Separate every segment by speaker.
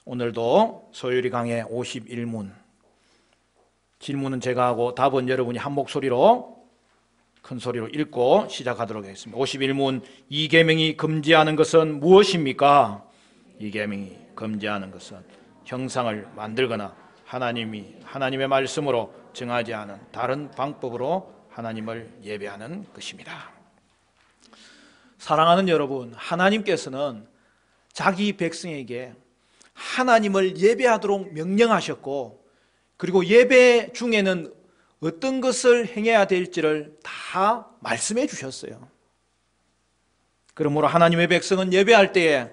Speaker 1: 오늘도 소율이 강의 51문, 질문은 제가 하고 답은 여러분이 한 목소리로 큰 소리로 읽고 시작하도록 하겠습니다. 51문, 이 계명이 금지하는 것은 무엇입니까? 이 계명이 금지하는 것은 형상을 만들거나 하나님의 말씀으로 정하지 않은 다른 방법으로 하나님을 예배하는 것입니다. 사랑하는 여러분, 하나님께서는 자기 백성에게 하나님을 예배하도록 명령하셨고, 그리고 예배 중에는 어떤 것을 행해야 될지를 다 말씀해 주셨어요. 그러므로 하나님의 백성은 예배할 때에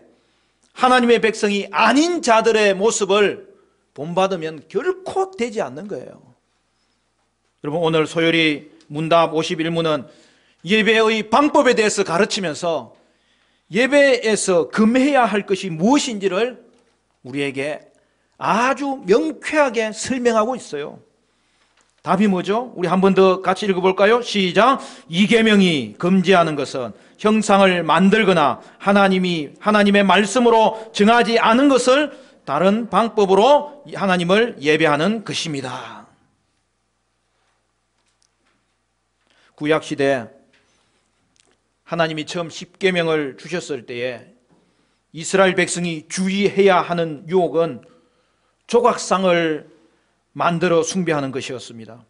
Speaker 1: 하나님의 백성이 아닌 자들의 모습을 본받으면 결코 되지 않는 거예요. 여러분, 오늘 소율이 문답 51문은 예배의 방법에 대해서 가르치면서 예배에서 금해야 할 것이 무엇인지를 우리에게 아주 명쾌하게 설명하고 있어요. 답이 뭐죠? 우리 한 번 더 같이 읽어볼까요? 시작. 이 계명이 금지하는 것은 형상을 만들거나 하나님의 말씀으로 정하지 않은 것을 다른 방법으로 하나님을 예배하는 것입니다. 구약시대 하나님이 처음 십계명을 주셨을 때에 이스라엘 백성이 주의해야 하는 유혹은 조각상을 만들어 숭배하는 것이었습니다.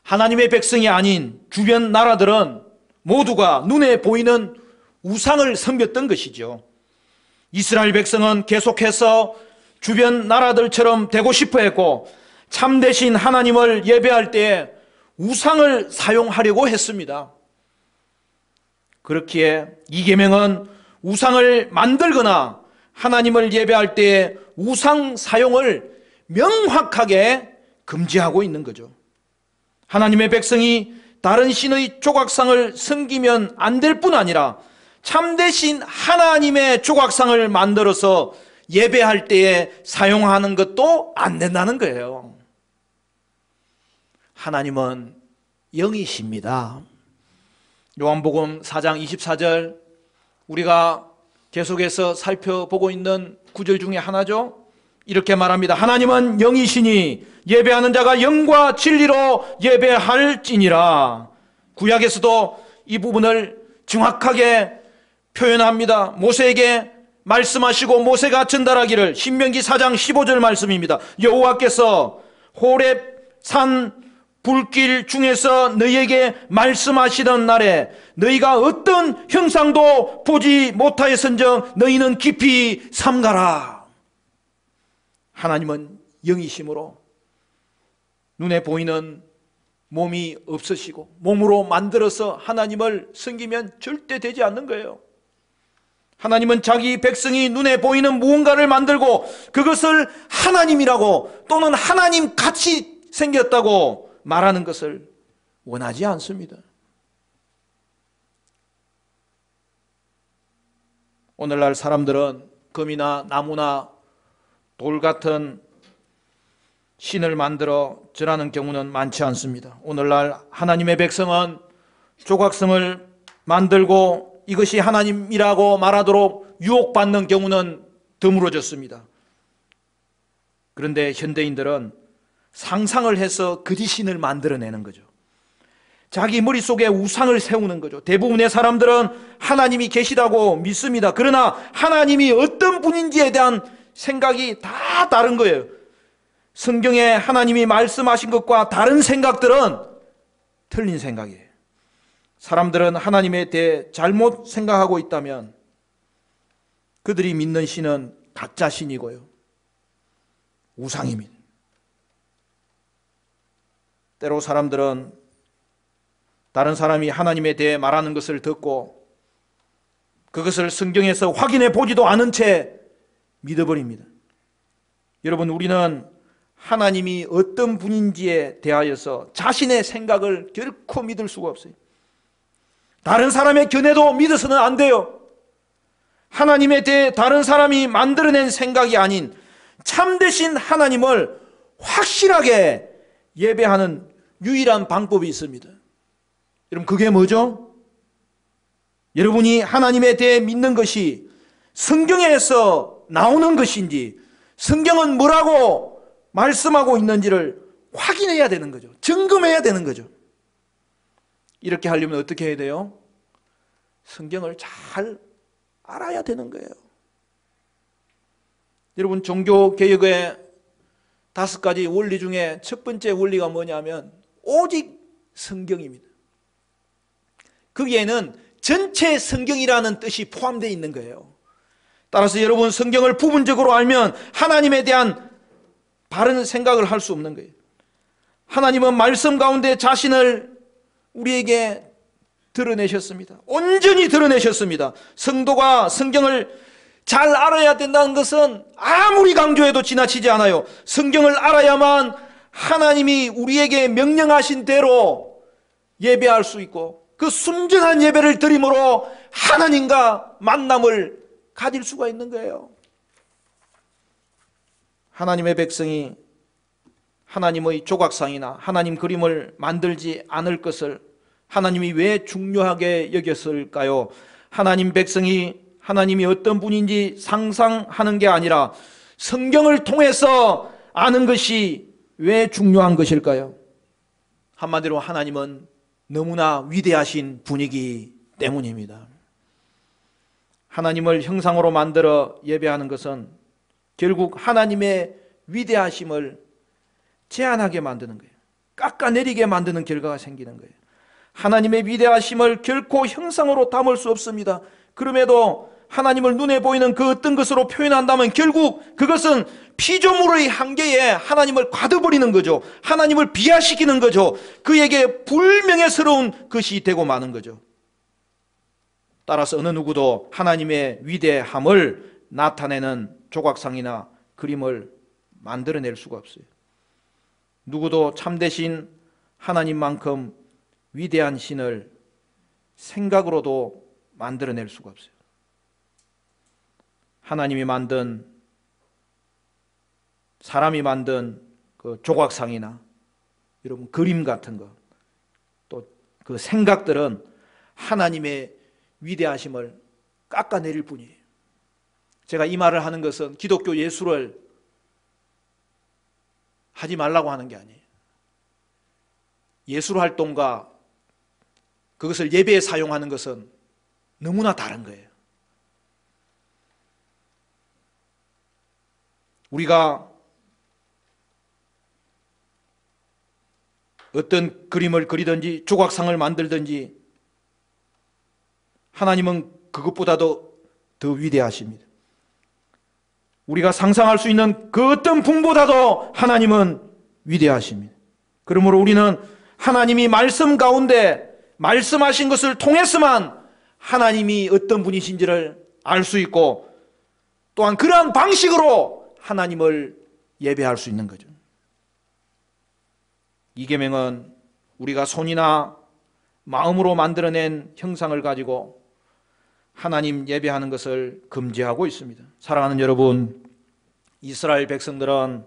Speaker 1: 하나님의 백성이 아닌 주변 나라들은 모두가 눈에 보이는 우상을 섬겼던 것이죠. 이스라엘 백성은 계속해서 주변 나라들처럼 되고 싶어 했고, 참되신 하나님을 예배할 때 우상을 사용하려고 했습니다. 그렇기에 이 계명은 우상을 만들거나 하나님을 예배할 때 우상 사용을 명확하게 금지하고 있는 거죠. 하나님의 백성이 다른 신의 조각상을 섬기면 안 될 뿐 아니라 참되신 하나님의 조각상을 만들어서 예배할 때에 사용하는 것도 안 된다는 거예요. 하나님은 영이십니다. 요한복음 4장 24절, 우리가 계속해서 살펴보고 있는 구절 중에 하나죠. 이렇게 말합니다. 하나님은 영이시니 예배하는 자가 영과 진리로 예배할지니라. 구약에서도 이 부분을 정확하게 표현합니다. 모세에게 말씀하시고 모세가 전달하기를, 신명기 4장 15절 말씀입니다. 여호와께서 호렙산 불길 중에서 너희에게 말씀하시던 날에 너희가 어떤 형상도 보지 못하였은즉 너희는 깊이 삼가라. 하나님은 영이심으로 눈에 보이는 몸이 없으시고 몸으로 만들어서 하나님을 섬기면 절대 되지 않는 거예요. 하나님은 자기 백성이 눈에 보이는 무언가를 만들고 그것을 하나님이라고 또는 하나님 같이 생겼다고 말하는 것을 원하지 않습니다. 오늘날 사람들은 금이나 나무나 돌 같은 신을 만들어 절하는 경우는 많지 않습니다. 오늘날 하나님의 백성은 조각성을 만들고 이것이 하나님이라고 말하도록 유혹받는 경우는 드물어졌습니다. 그런데 현대인들은 상상을 해서 거짓 신을 만들어내는 거죠. 자기 머릿속에 우상을 세우는 거죠. 대부분의 사람들은 하나님이 계시다고 믿습니다. 그러나 하나님이 어떤 분인지에 대한 생각이 다 다른 거예요. 성경에 하나님이 말씀하신 것과 다른 생각들은 틀린 생각이에요. 사람들은 하나님에 대해 잘못 생각하고 있다면 그들이 믿는 신은 가짜 신이고요, 우상입니다. 때로 사람들은 다른 사람이 하나님에 대해 말하는 것을 듣고 그것을 성경에서 확인해 보지도 않은 채 믿어버립니다. 여러분, 우리는 하나님이 어떤 분인지에 대하여서 자신의 생각을 결코 믿을 수가 없어요. 다른 사람의 견해도 믿어서는 안 돼요. 하나님에 대해 다른 사람이 만들어낸 생각이 아닌 참되신 하나님을 확실하게 예배하는 유일한 방법이 있습니다. 여러분, 그게 뭐죠? 여러분이 하나님에 대해 믿는 것이 성경에서 나오는 것인지 성경은 뭐라고 말씀하고 있는지를 확인해야 되는 거죠. 점검해야 되는 거죠. 이렇게 하려면 어떻게 해야 돼요? 성경을 잘 알아야 되는 거예요. 여러분, 종교개혁의 5가지 원리 중에 첫 번째 원리가 뭐냐면 오직 성경입니다. 거기에는 전체 성경이라는 뜻이 포함되어 있는 거예요. 따라서 여러분, 성경을 부분적으로 알면 하나님에 대한 바른 생각을 할 수 없는 거예요. 하나님은 말씀 가운데 자신을 우리에게 드러내셨습니다. 온전히 드러내셨습니다. 성도가 성경을 잘 알아야 된다는 것은 아무리 강조해도 지나치지 않아요. 성경을 알아야만 하나님이 우리에게 명령하신 대로 예배할 수 있고 그 순전한 예배를 드림으로 하나님과 만남을 가질 수가 있는 거예요. 하나님의 백성이 하나님의 조각상이나 하나님 그림을 만들지 않을 것을 하나님이 왜 중요하게 여겼을까요? 하나님 백성이 하나님이 어떤 분인지 상상하는 게 아니라 성경을 통해서 아는 것이 왜 중요한 것일까요? 한마디로 하나님은 너무나 위대하신 분이기 때문입니다. 하나님을 형상으로 만들어 예배하는 것은 결국 하나님의 위대하심을 제한하게 만드는 거예요. 깎아내리게 만드는 결과가 생기는 거예요. 하나님의 위대하심을 결코 형상으로 담을 수 없습니다. 그럼에도 하나님을 눈에 보이는 그 어떤 것으로 표현한다면 결국 그것은 피조물의 한계에 하나님을 가둬버리는 거죠. 하나님을 비하시키는 거죠. 그에게 불명예스러운 것이 되고 마는 거죠. 따라서 어느 누구도 하나님의 위대함을 나타내는 조각상이나 그림을 만들어낼 수가 없어요. 누구도 참되신 하나님만큼 위대한 신을 생각으로도 만들어낼 수가 없어요. 하나님이 만든, 사람이 만든 그 조각상이나 여러분 그림 같은 거, 또 그 생각들은 하나님의 위대하심을 깎아내릴 뿐이에요. 제가 이 말을 하는 것은 기독교 예술을 하지 말라고 하는 게 아니에요. 예술 활동과 그것을 예배에 사용하는 것은 너무나 다른 거예요. 우리가 어떤 그림을 그리든지 조각상을 만들든지 하나님은 그것보다도 더 위대하십니다. 우리가 상상할 수 있는 그 어떤 분보다도 하나님은 위대하십니다. 그러므로 우리는 하나님이 말씀 가운데 말씀하신 것을 통해서만 하나님이 어떤 분이신지를 알 수 있고 또한 그러한 방식으로 하나님을 예배할 수 있는 거죠. 이 계명은 우리가 손이나 마음으로 만들어낸 형상을 가지고 하나님 예배하는 것을 금지하고 있습니다. 사랑하는 여러분, 이스라엘 백성들은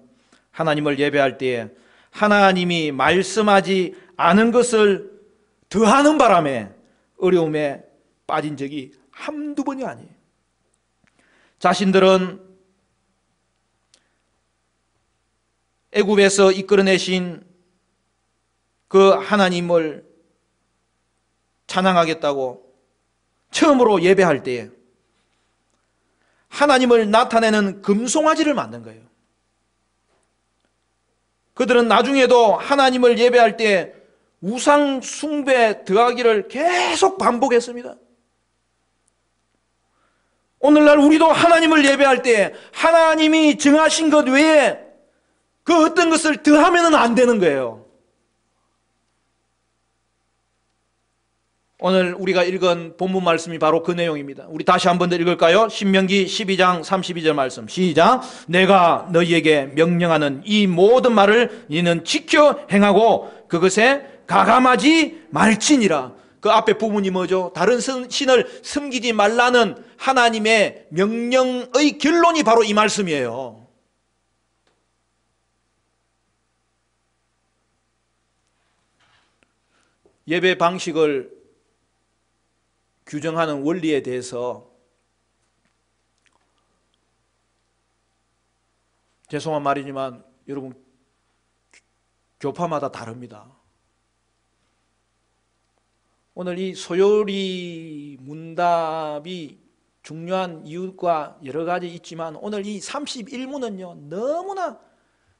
Speaker 1: 하나님을 예배할 때에 하나님이 말씀하지 않은 것을 더하는 바람에 어려움에 빠진 적이 한두 번이 아니에요. 자신들은 애굽에서 이끌어내신 그 하나님을 찬양하겠다고 처음으로 예배할 때에 하나님을 나타내는 금송아지를 만든 거예요. 그들은 나중에도 하나님을 예배할 때 우상 숭배 더하기를 계속 반복했습니다. 오늘날 우리도 하나님을 예배할 때 하나님이 정하신 것 외에 그 어떤 것을 더하면 안 되는 거예요. 오늘 우리가 읽은 본문 말씀이 바로 그 내용입니다. 우리 다시 한 번 더 읽을까요? 신명기 12장 32절 말씀 시작. 내가 너희에게 명령하는 이 모든 말을 너희는 지켜 행하고 그것에 가감하지 말지니라. 그 앞에 부분이 뭐죠? 다른 신을 섬기지 말라는 하나님의 명령의 결론이 바로 이 말씀이에요. 예배 방식을 규정하는 원리에 대해서 죄송한 말이지만 여러분, 교파마다 다릅니다. 오늘 이 소요리 문답이 중요한 이유가 여러 가지 있지만 오늘 이 31문은요 너무나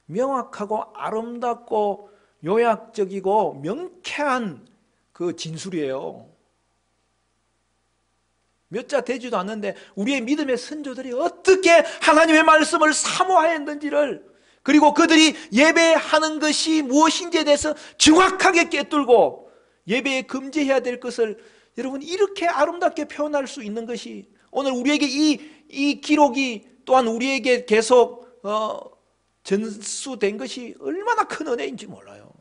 Speaker 1: 명확하고 아름답고 요약적이고 명쾌한 그 진술이에요. 몇 자 되지도 않는데 우리의 믿음의 선조들이 어떻게 하나님의 말씀을 사모하였는지를, 그리고 그들이 예배하는 것이 무엇인지에 대해서 정확하게 꿰뚫고 예배에 금지해야 될 것을 여러분 이렇게 아름답게 표현할 수 있는 것이 오늘 우리에게 이 기록이 또한 우리에게 계속 전수된 것이 얼마나 큰 은혜인지 몰라요.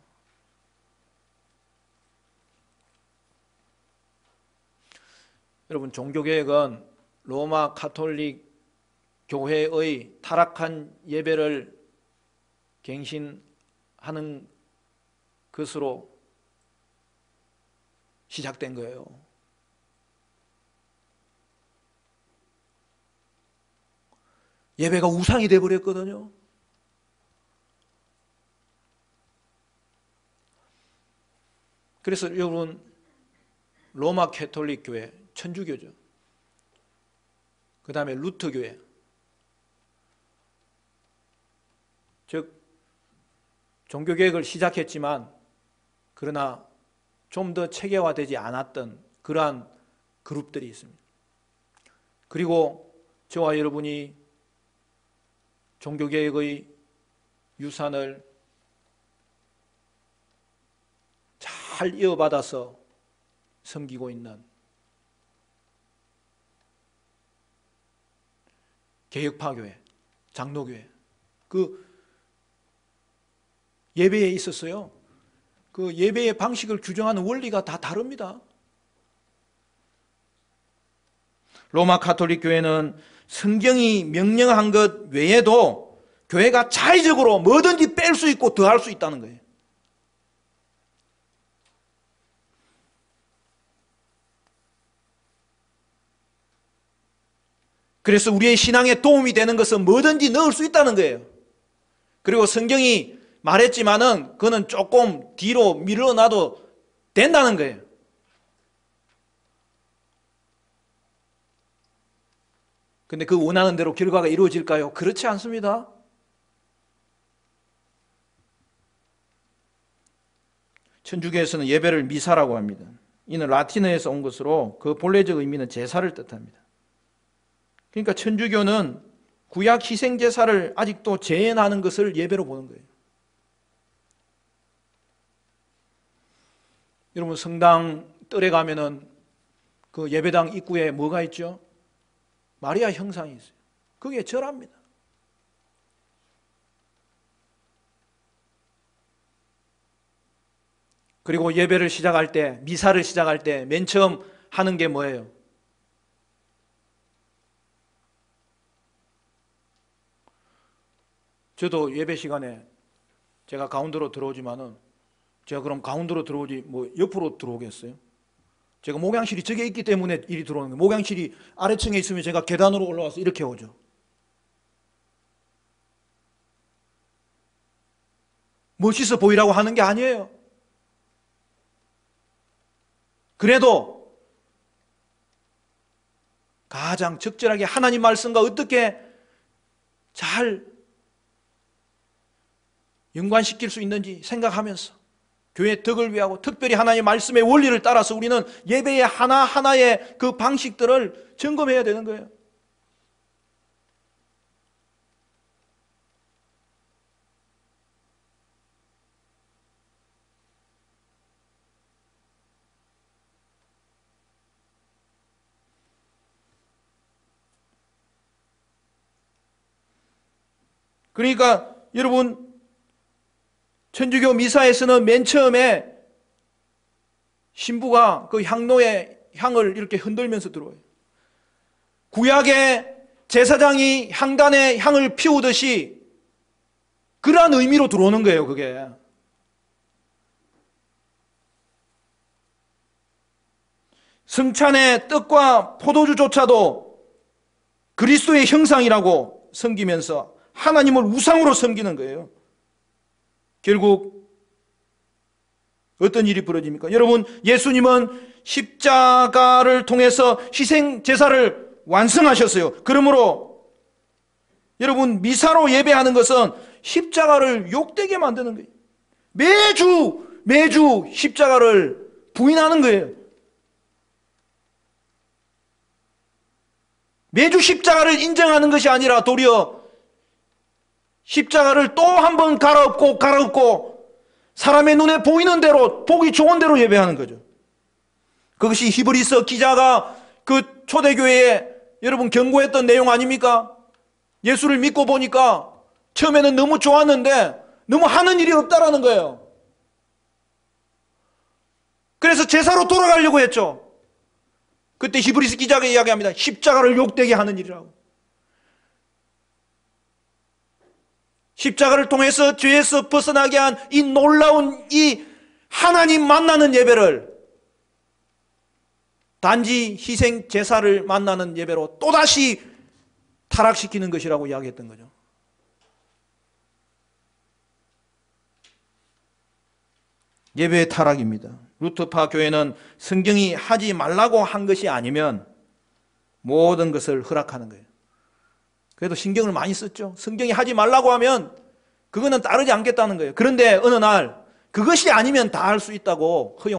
Speaker 1: 여러분, 종교개혁은 로마 가톨릭 교회의 타락한 예배를 갱신하는 것으로 시작된 거예요. 예배가 우상이 되어버렸거든요. 그래서 여러분, 로마 가톨릭 교회, 천주교죠. 그 다음에 루터 교회, 즉 종교개혁을 시작했지만 그러나 좀 더 체계화되지 않았던 그러한 그룹들이 있습니다. 그리고 저와 여러분이 종교개혁의 유산을 잘 이어받아서 섬기고 있는 개혁파 교회, 장로교회, 그 예배에 있었어요. 그 예배의 방식을 규정하는 원리가 다 다릅니다. 로마 가톨릭 교회는 성경이 명령한 것 외에도 교회가 자의적으로 뭐든지 뺄 수 있고 더할 수 있다는 거예요. 그래서 우리의 신앙에 도움이 되는 것은 뭐든지 넣을 수 있다는 거예요. 그리고 성경이 말했지만은 그거는 조금 뒤로 밀어놔도 된다는 거예요. 근데 그 원하는 대로 결과가 이루어질까요? 그렇지 않습니다. 천주교에서는 예배를 미사라고 합니다. 이는 라틴어에서 온 것으로 그 본래적 의미는 제사를 뜻합니다. 그러니까 천주교는 구약 희생제사를 아직도 재현하는 것을 예배로 보는 거예요. 여러분, 성당 뜰에 가면은 그 예배당 입구에 뭐가 있죠? 마리아 형상이 있어요. 그게 절합니다. 그리고 예배를 시작할 때, 미사를 시작할 때 맨 처음 하는 게 뭐예요? 저도 예배 시간에 제가 가운데로 들어오지만은 제가 그럼 가운데로 들어오지 뭐 옆으로 들어오겠어요? 제가 목양실이 저게 있기 때문에 이리 들어오는 거예요. 목양실이 아래층에 있으면 제가 계단으로 올라와서 이렇게 오죠. 멋있어 보이라고 하는 게 아니에요. 그래도 가장 적절하게 하나님 말씀과 어떻게 잘 연관시킬 수 있는지 생각하면서 교회의 덕을 위하고 특별히 하나님의 말씀의 원리를 따라서 우리는 예배의 하나하나의 그 방식들을 점검해야 되는 거예요. 그러니까 여러분, 천주교 미사에서는 맨 처음에 신부가 그 향로에 향을 이렇게 흔들면서 들어와요. 구약의 제사장이 향단에 향을 피우듯이 그러한 의미로 들어오는 거예요, 그게. 성찬의 떡과 포도주조차도 그리스도의 형상이라고 섬기면서 하나님을 우상으로 섬기는 거예요. 결국 어떤 일이 벌어집니까? 여러분, 예수님은 십자가를 통해서 희생 제사를 완성하셨어요. 그러므로 여러분, 미사로 예배하는 것은 십자가를 욕되게 만드는 거예요. 매주 십자가를 부인하는 거예요. 매주 십자가를 인정하는 것이 아니라 도리어 십자가를 또 한 번 갈아엎고 사람의 눈에 보이는 대로, 보기 좋은 대로 예배하는 거죠. 그것이 히브리서 기자가 그 초대교회에 여러분 경고했던 내용 아닙니까? 예수를 믿고 보니까 처음에는 너무 좋았는데 너무 하는 일이 없다라는 거예요. 그래서 제사로 돌아가려고 했죠. 그때 히브리서 기자가 이야기합니다. 십자가를 욕되게 하는 일이라고. 십자가를 통해서 죄에서 벗어나게 한 이 놀라운 이 하나님 만나는 예배를 단지 희생 제사를 만나는 예배로 또다시 타락시키는 것이라고 이야기했던 거죠. 예배의 타락입니다. 루터파 교회는 성경이 하지 말라고 한 것이 아니면 모든 것을 허락하는 거예요. 그래도 신경을 많이 썼죠. 성경이 하지 말라고 하면 그거는 따르지 않겠다는 거예요. 그런데 어느 날 그것이 아니면 다 할 수 있다고 허용